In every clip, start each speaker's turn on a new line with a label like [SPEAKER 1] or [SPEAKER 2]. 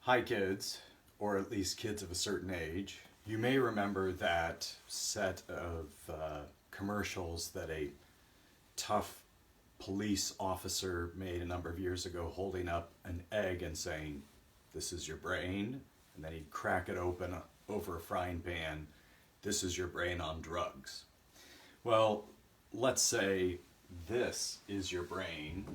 [SPEAKER 1] Hi kids, or at least kids of a certain age. You may remember that set of commercials that a tough police officer made a number of years ago, holding up an egg and saying, "This is your brain," and then he'd crack it open over a frying pan, "This is your brain on drugs." Well, let's say this is your brain,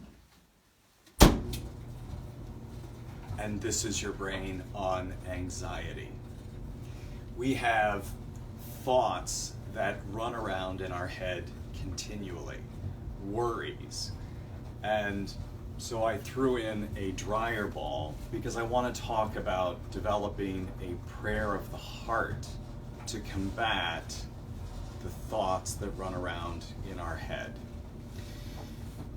[SPEAKER 1] and this is your brain on anxiety. We have thoughts that run around in our head continually, worries. And so I threw in a dryer ball because I want to talk about developing a prayer of the heart to combat the thoughts that run around in our head.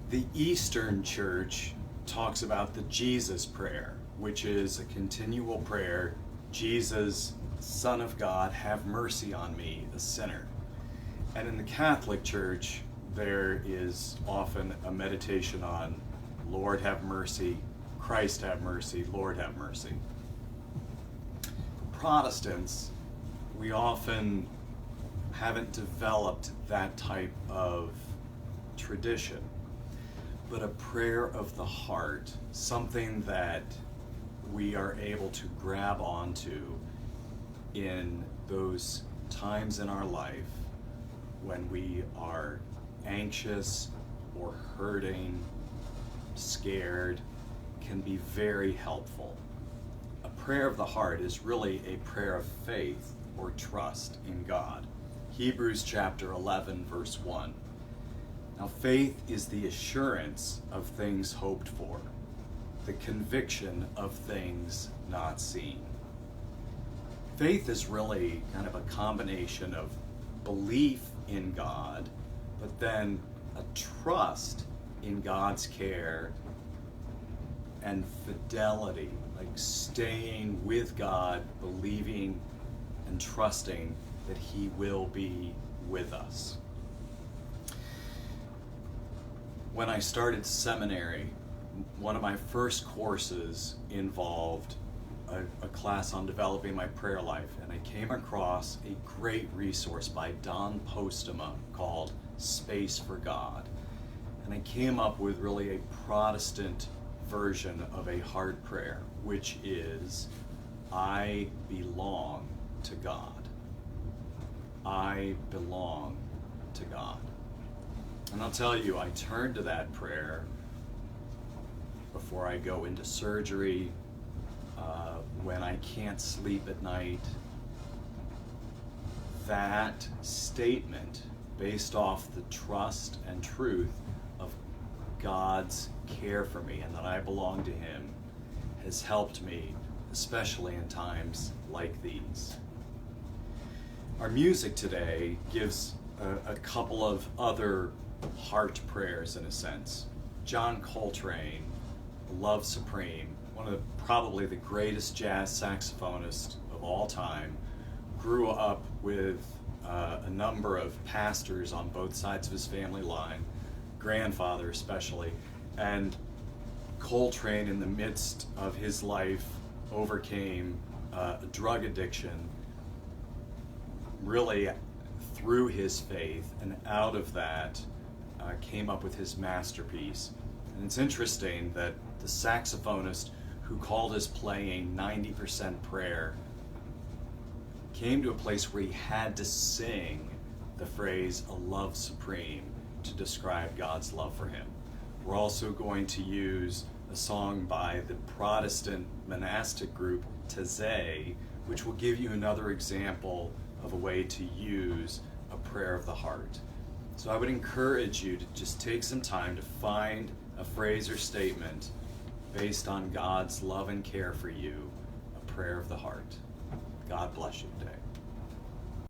[SPEAKER 1] The Eastern Church talks about the Jesus prayer, which is a continual prayer. Jesus, Son of God, have mercy on me, a sinner. And in the Catholic Church, there is often a meditation on Lord have mercy, Christ have mercy, Lord have mercy. For Protestants, we often haven't developed that type of tradition, but a prayer of the heart, something that we are able to grab onto in those times in our life when we are anxious or hurting, scared, can be very helpful. A prayer of the heart is really a prayer of faith or trust in God. Hebrews chapter 11, verse 1. Now faith is the assurance of things hoped for, the conviction of things not seen. Faith is really kind of a combination of belief in God, but then a trust in God's care and fidelity, like staying with God, believing and trusting that He will be with us. When I started seminary, one of my first courses involved a class on developing my prayer life, and I came across a great resource by Don Postema called Space for God. And I came up with really a Protestant version of a heart prayer, which is, I belong to God. I belong to God. And I'll tell you, I turn to that prayer before I go into surgery, when I can't sleep at night. That statement, based off the trust and truth of God's care for me and that I belong to Him, has helped me, especially in times like these. Our music today gives a couple of other heart prayers in a sense. John Coltrane, Love Supreme, one of probably the greatest jazz saxophonists of all time, grew up with a number of pastors on both sides of his family line, grandfather especially, and Coltrane, in the midst of his life, overcame a drug addiction really through his faith, and out of that came up with his masterpiece. And it's interesting that the saxophonist who called his playing 90% prayer came to a place where he had to sing the phrase, a love supreme, to describe God's love for him. We're also going to use a song by the Protestant monastic group Taize, which will give you another example of a way to use a prayer of the heart. So I would encourage you to just take some time to find a phrase or statement based on God's love and care for you, a prayer of the heart. God bless you today.